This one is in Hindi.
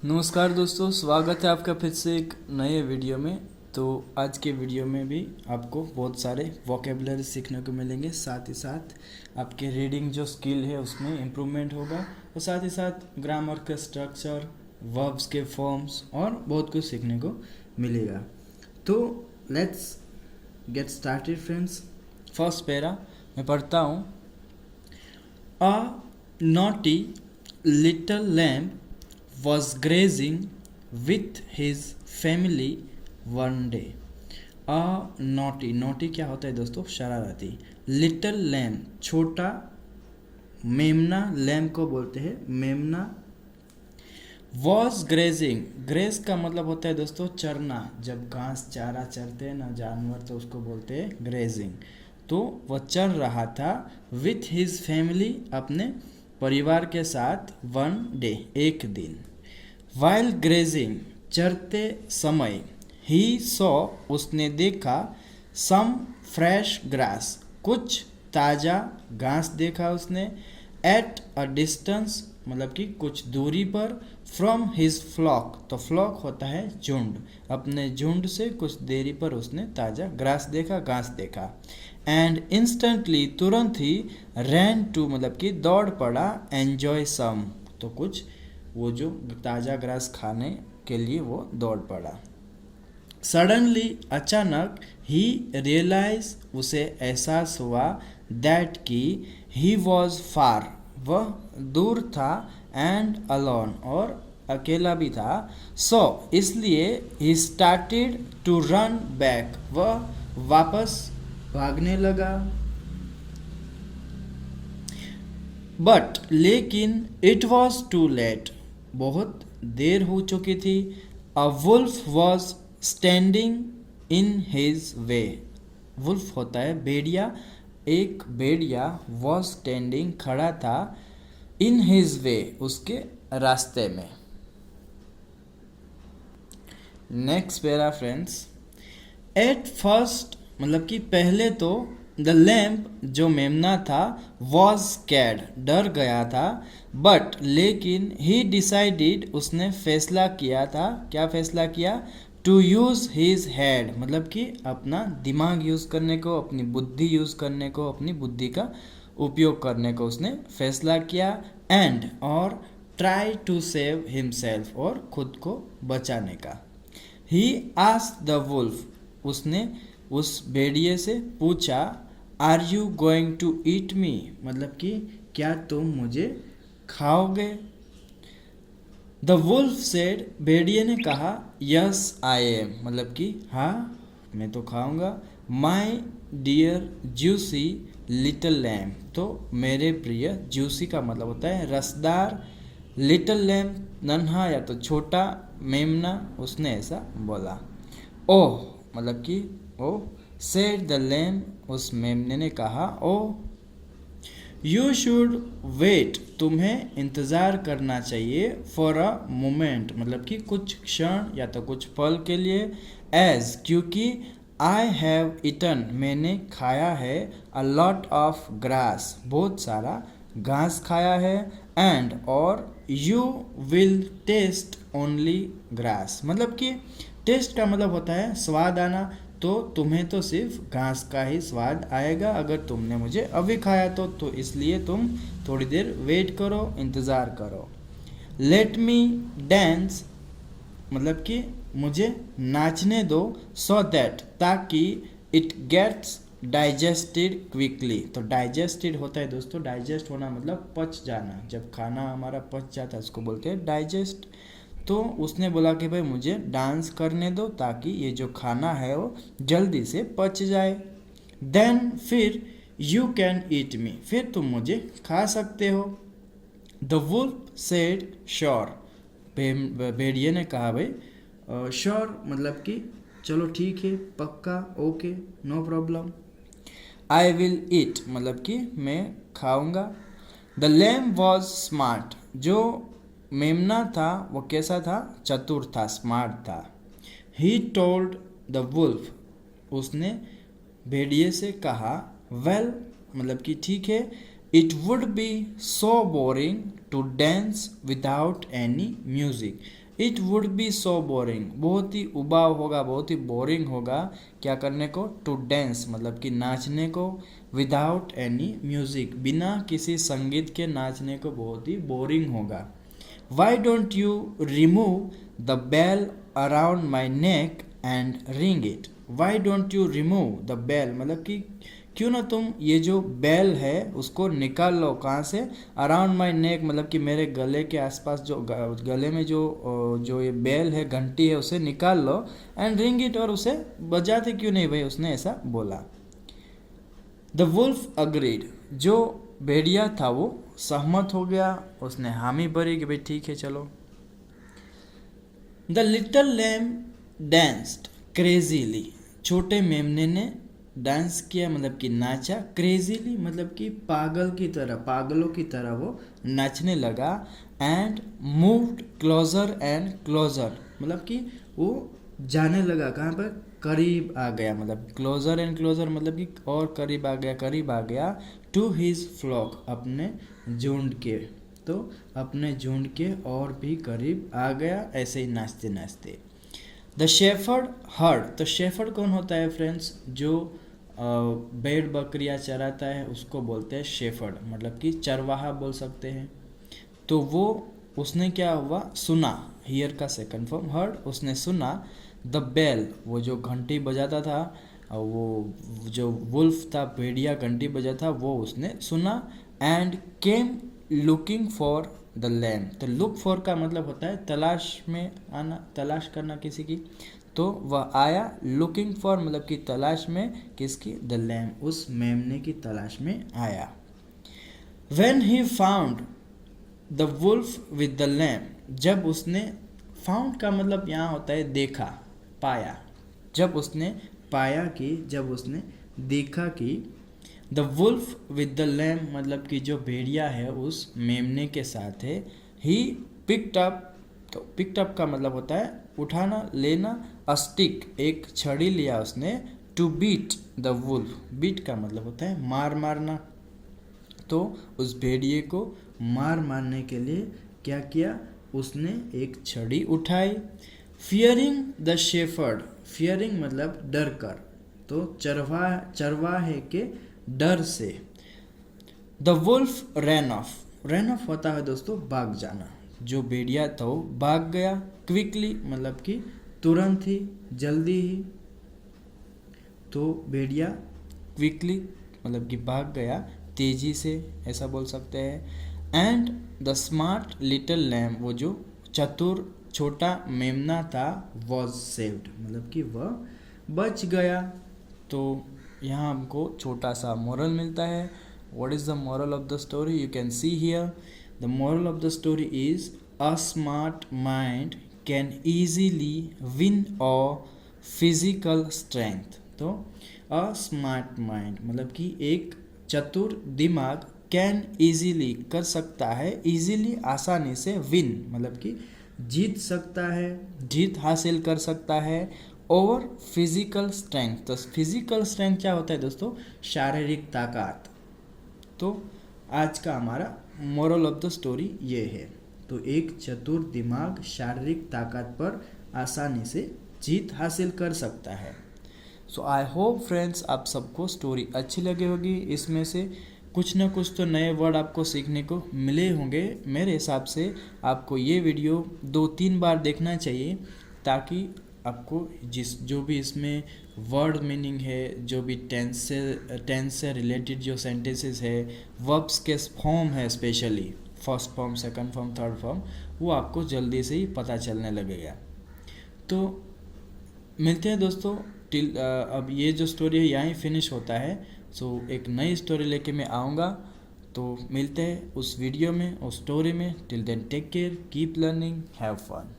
नमस्कार दोस्तों, स्वागत है आपका फिर से एक नए वीडियो में। तो आज के वीडियो में भी आपको बहुत सारे वोकेबलरी सीखने को मिलेंगे, साथ ही साथ आपके रीडिंग जो स्किल है उसमें इम्प्रूवमेंट होगा और साथ ही साथ ग्रामर के स्ट्रक्चर, वर्ब्स के फॉर्म्स और बहुत कुछ सीखने को मिलेगा। तो let's get started friends. First para मैं पढ़ता हूँ। अ naughty little lamb was grazing with his family one day. A naughty क्या होता है दोस्तों? शरारती। लिटिल लैम्ब छोटा मेमना, लैम्ब को बोलते हैं मेमना। was grazing, ग्रेज का मतलब होता है दोस्तों चरना। जब घास चारा चरते हैं ना जानवर तो उसको बोलते हैं ग्रेजिंग। तो वह चर रहा था विथ हिज फैमिली, अपने परिवार के साथ, वन डे एक दिन। वाइल ग्रेजिंग चरते समय, ही सॉ उसने देखा, सम फ्रेश ग्रास कुछ ताज़ा घास देखा उसने, एट अ डिस्टेंस मतलब कि कुछ दूरी पर, फ्रॉम हिज फ्लॉक तो फ्लॉक होता है झुंड, अपने झुंड से कुछ देरी पर उसने ताज़ा ग्रास देखा, घास देखा। एंड इंस्टेंटली तुरंत ही, रैन टू मतलब कि दौड़ पड़ा, एन्जॉय सम तो कुछ वो जो ताज़ा ग्रास खाने के लिए वो दौड़ पड़ा। सडनली अचानक, ही रियलाइज उसे एहसास हुआ, दैट कि ही वॉज फार वह दूर था, एंड अलोन और अकेला भी था। सो इसलिए ही स्टार्टेड टू रन बैक वह वापस भागने लगा। बट लेकिन इट वॉज टू लेट बहुत देर हो चुकी थी। A wolf was standing in his way, wolf होता है भेड़िया, एक भेड़िया वॉज स्टैंडिंग खड़ा था, इन हिज वे उसके रास्ते में। Next para friends. At first मतलब कि पहले तो, द लैम्प जो मेमना था, वॉज स्कैर्ड डर गया था, बट लेकिन ही डिसाइडेड उसने फैसला किया था, क्या फैसला किया? टू यूज़ हिज हेड मतलब कि अपना दिमाग यूज़ करने को, अपनी बुद्धि यूज़ करने को, अपनी बुद्धि का उपयोग करने को उसने फैसला किया। एंड और ट्राई टू सेव हिमसेल्फ और खुद को बचाने का। ही आस्क्ड द वुल्फ उसने उस भेड़िए से पूछा, are you going to eat me मतलब कि क्या तुम मुझे खाओगे? द वुल्फ सेड भेड़िए ने कहा, यस आई एम मतलब कि हाँ मैं तो खाऊंगा। My dear juicy little lamb तो मेरे प्रिय, जूसी का मतलब होता है रसदार, लिटिल लैम्ब नन्हा या तो छोटा मेमना, उसने ऐसा बोला। ओह मतलब कि ओह, सेड द लैम्ब उस मेमने ने कहा, ओह यू शुड वेट तुम्हें इंतज़ार करना चाहिए, फॉर अ मोमेंट मतलब कि कुछ क्षण या तो कुछ पल के लिए, एज क्योंकि, आई हैव ईटन मैंने खाया है, अ लॉट ऑफ ग्रास बहुत सारा घास खाया है, एंड और you will taste only grass मतलब कि टेस्ट का मतलब होता है स्वाद आना, तो तुम्हें तो सिर्फ घास का ही स्वाद आएगा अगर तुमने मुझे अभी खाया तो इसलिए तुम थोड़ी देर वेट करो, इंतज़ार करो। लेट मी डांस मतलब कि मुझे नाचने दो, सो दैट ताकि, इट गेट्स डाइजेस्टेड क्विकली तो डाइजेस्टेड होता है दोस्तों, डाइजेस्ट होना मतलब पच जाना, जब खाना हमारा पच जाता है उसको बोलते हैं डाइजेस्ट। तो उसने बोला कि भाई मुझे डांस करने दो ताकि ये जो खाना है वो जल्दी से पच जाए। देन फिर, यू कैन ईट मी फिर तुम मुझे खा सकते हो। द वुल्फ सेड श्योर भेड़िए ने कहा भाई श्योर मतलब कि चलो ठीक है, पक्का, okay, no problem. I will eat मतलब कि मैं खाऊंगा। द लैम्ब वॉज स्मार्ट जो मेमना था वो कैसा था? चतुर था, स्मार्ट था। ही टोल्ड द वुल्फ उसने भेड़िए से कहा, वेल मतलब कि ठीक है, it would be so boring to dance without any music it would be so boring, बहुत ही उबाऊ होगा, बहुत ही बोरिंग होगा क्या करने को, टू डांस मतलब कि नाचने को, विदाउट एनी म्यूजिक, बिना किसी संगीत के नाचने को बहुत ही बोरिंग होगा। Why don't you remove the bell around my neck and ring it, why don't you remove the bell मतलब कि क्यों ना तुम ये जो बेल है उसको निकाल लो, कहाँ से, अराउंड माई नेक मतलब कि मेरे गले के आसपास जो गले में जो ये बेल है, घंटी है, उसे निकाल लो, एंड रिंग इट, और उसे बजाते क्यों नहीं भाई, उसने ऐसा बोला। द वुल्फ अग्रीड, जो भेड़िया था वो सहमत हो गया, उसने हामी भरी कि भाई ठीक है चलो। The little lamb danced crazily, छोटे मेमने ने डांस किया मतलब कि नाचा, क्रेजीली मतलब कि पागल की तरह, पागलों की तरह वो नाचने लगा। And moved closer and closer मतलब कि वो जाने लगा कहाँ पर, करीब आ गया, मतलब क्लोजर एंड क्लोजर मतलब कि और करीब आ गया, करीब आ गया, टू हिज फ्लॉक, अपने झुंड के, तो अपने झुंड के और भी करीब आ गया, ऐसे ही नाचते नाचते। द शेफर्ड हर्ड, तो शेफर्ड कौन होता है फ्रेंड्स, जो भेड़ बकरियां चराता है उसको बोलते हैं शेफर्ड, मतलब कि चरवाहा बोल सकते हैं। तो वो उसने क्या हुआ, सुना, हियर का सेकंड फॉर्म हर्ड, उसने सुना, द बेल वो जो घंटी बजाता था, वो जो वुल्फ था भेड़िया घंटी बजाता था, वो उसने सुना। And came looking for the lamb, तो लुक फॉर का मतलब होता है तलाश में आना, तलाश करना किसी की, तो वह आया, लुकिंग फॉर मतलब कि तलाश में, किसकी, द लैम्ब, उस मेमने की तलाश में आया। When he found the wolf with the lamb, जब उसने, फाउंड का मतलब यहाँ होता है देखा, पाया, जब उसने पाया कि, जब उसने देखा कि, the wolf with the lamb मतलब कि जो भेड़िया है उस मेमने के साथ है, ही पिक्ड अप, तो पिक्ड अप का मतलब होता है उठाना, लेना, अ स्टिक, एक छड़ी लिया उसने, to beat the wolf, beat का मतलब होता है मार मारना, तो उस भेड़िए को मार मारने के लिए क्या किया, उसने एक छड़ी उठाई। फियरिंग द शेफर्ड, फियरिंग मतलब डर कर, तो चरवाहे के डर से। The wolf ran off, ran off होता है दोस्तों भाग जाना, जो भेड़िया था वो भाग गया। क्विकली मतलब कि तुरंत ही, जल्दी ही, तो भेड़िया क्विकली मतलब कि भाग गया, तेजी से, ऐसा बोल सकते हैं। And the smart little lamb, वो जो चतुर छोटा मेमना था, वॉज सेव्ड मतलब कि वह बच गया। तो यहाँ हमको छोटा सा मोरल मिलता है। What is the moral of the story, you can see here, the moral of the story is a smart mind can easily win a physical strength. तो अ स्मार्ट माइंड मतलब कि एक चतुर दिमाग, कैन ईजीली कर सकता है, ईजीली आसानी से, विन मतलब कि जीत सकता है, जीत हासिल कर सकता है, ओवर फिजिकल स्ट्रेंथ। तो फिजिकल स्ट्रेंथ क्या होता है दोस्तों, शारीरिक ताकत। तो आज का हमारा मोरल ऑफ द स्टोरी ये है। तो एक चतुर दिमाग शारीरिक ताकत पर आसानी से जीत हासिल कर सकता है। सो आई होप फ्रेंड्स आप सबको स्टोरी अच्छी लगी होगी, इसमें से कुछ ना कुछ तो नए वर्ड आपको सीखने को मिले होंगे। मेरे हिसाब से आपको ये वीडियो 2-3 बार देखना चाहिए, ताकि आपको जो भी इसमें वर्ड मीनिंग है, जो भी टेंस से रिलेटेड जो सेंटेंसेस है, वर्ब्स के फॉर्म है, specially first form, second form, third form, वो आपको जल्दी से ही पता चलने लगेगा। तो मिलते हैं दोस्तों, अब ये जो स्टोरी है यहाँ ही फिनिश होता है। सो एक नई स्टोरी लेके मैं आऊँगा, तो मिलते हैं उस वीडियो में, उस स्टोरी में। Till then take care, keep learning, have fun.